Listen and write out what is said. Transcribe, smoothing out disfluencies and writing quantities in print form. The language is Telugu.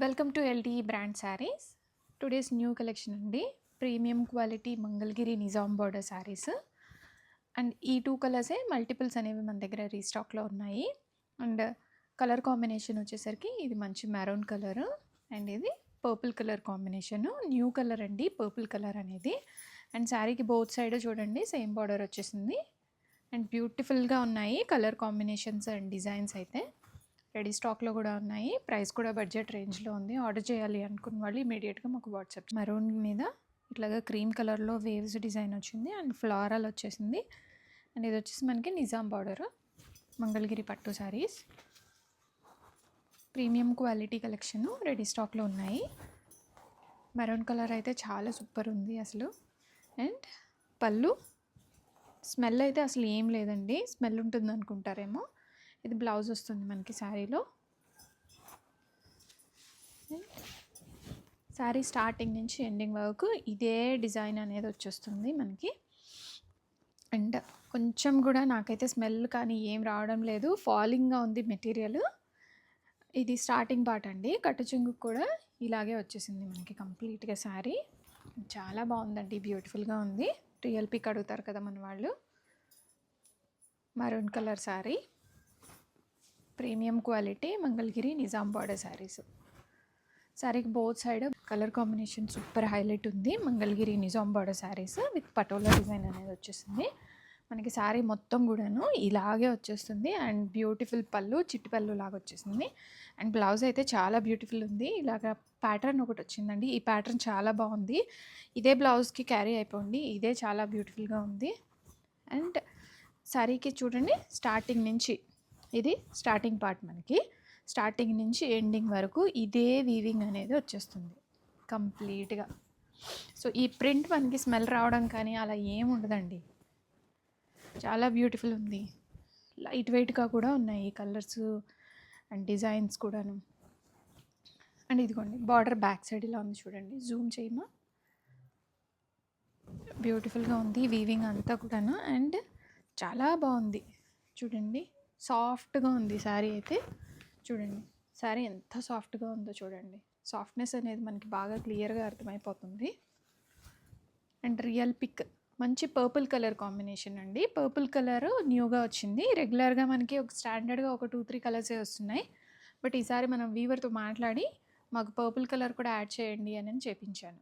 Welcome to LT brand saris. Today's new collection అండి. Premium quality Mangalagiri Nizam border saris. And ఈ 2 కలర్సే మల్టిపుల్స్ అనేవి మన దగ్గర రీస్టాక్లో ఉన్నాయి. అండ్ కలర్ కాంబినేషన్ వచ్చేసరికి ఇది మంచి మెరూన్ కలర్ అండ్ ఇది purple colour combination. New colour అండి పర్పుల్ కలర్ అనేది. అండ్ శారీకి బోత్ సైడ్ చూడండి సేమ్ బార్డర్ వచ్చేసింది. అండ్ బ్యూటిఫుల్గా ఉన్నాయి కలర్ కాంబినేషన్స్ అండ్ డిజైన్స్ అయితే. రెడీ స్టాక్లో కూడా ఉన్నాయి. ప్రైస్ కూడా బడ్జెట్ రేంజ్లో ఉంది. ఆర్డర్ చేయాలి అనుకున్న వాళ్ళు ఇమీడియట్గా మాకు వాట్సాప్. మెరూన్ మీద ఇట్లాగా క్రీమ్ కలర్లో వేవ్స్ డిజైన్ వచ్చింది అండ్ ఫ్లారల్ వచ్చేసింది. అండ్ ఇది వచ్చేసి మనకి నిజాం బార్డర్ మంగళగిరి పట్టు saris. Premium quality collection ready స్టాక్లో ఉన్నాయి. మెరూన్ కలర్ అయితే చాలా సూపర్ ఉంది అసలు. అండ్ పళ్ళు స్మెల్ అయితే అసలు ఏం లేదండి. స్మెల్ ఉంటుంది అనుకుంటారేమో. ఇది బ్లౌజ్ వస్తుంది మనకి శారీలో. శారీ స్టార్టింగ్ నుంచి ఎండింగ్ వరకు ఇదే డిజైన్ అనేది వచ్చేస్తుంది మనకి. అండ్ కొంచెం కూడా నాకైతే స్మెల్ కానీ ఏం రావడం లేదు. ఫాలింగ్గా ఉంది మెటీరియల్. ఇది స్టార్టింగ్ పార్ట్ అండి. కట్టు చెంగు కూడా ఇలాగే వచ్చేసింది మనకి కంప్లీట్గా శారీ. చాలా బాగుందండి, బ్యూటిఫుల్గా ఉంది. రియల్ పిక్ అడుగుతారు కదా మన వాళ్ళు. Maroon colour sari, premium quality Mangalagiri Nizam border saris. శారీకి both side colour combination super highlight ఉంది. Mangalagiri Nizam border saris with Patola design అనేది వచ్చేసింది మనకి. శారీ మొత్తం కూడాను ఇలాగే వచ్చేస్తుంది. అండ్ బ్యూటిఫుల్ పళ్ళు, చిట్టి పళ్ళు లాగా వచ్చేసింది. అండ్ బ్లౌజ్ అయితే చాలా బ్యూటిఫుల్ ఉంది. ఇలాగ ప్యాటర్న్ ఒకటి వచ్చిందండి. ఈ ప్యాటర్న్ చాలా బాగుంది. ఇదే బ్లౌజ్కి క్యారీ అయిపోండి. ఇదే చాలా బ్యూటిఫుల్గా ఉంది. అండ్ శారీకి చూడండి స్టార్టింగ్ నుంచి ఇది స్టార్టింగ్ పార్ట్ మనకి. స్టార్టింగ్ నుంచి ఎండింగ్ వరకు ఇదే వీవింగ్ అనేది వచ్చేస్తుంది కంప్లీట్గా. సో ఈ ప్రింట్ మనకి స్మెల్ రావడం కానీ అలా ఏం ఉండదండి. చాలా బ్యూటిఫుల్ ఉంది. లైట్ వెయిట్గా కూడా ఉన్నాయి కలర్స్ అండ్ డిజైన్స్ కూడాను. అండ్ ఇదిగోండి బార్డర్ బ్యాక్ సైడ్ ఇలా ఉంది చూడండి. జూమ్ చేయమా. బ్యూటిఫుల్గా ఉంది వీవింగ్ అంతా కూడాను. అండ్ చాలా బాగుంది చూడండి. సాఫ్ట్గా ఉంది శారీ అయితే. చూడండి శారీ ఎంత సాఫ్ట్గా ఉందో చూడండి. సాఫ్ట్నెస్ అనేది మనకి బాగా క్లియర్గా అర్థమైపోతుంది. అండ్ రియల్ పిక్ మంచి పర్పుల్ కలర్ కాంబినేషన్ అండి. పర్పుల్ కలర్ న్యూగా వచ్చింది. రెగ్యులర్గా మనకి ఒక స్టాండర్డ్గా ఒక 2-3 కలర్సే వస్తున్నాయి. బట్ ఈసారి మనం వీవర్తో మాట్లాడి మాకు పర్పుల్ కలర్ కూడా యాడ్ చేయండి అని చెప్పించాను.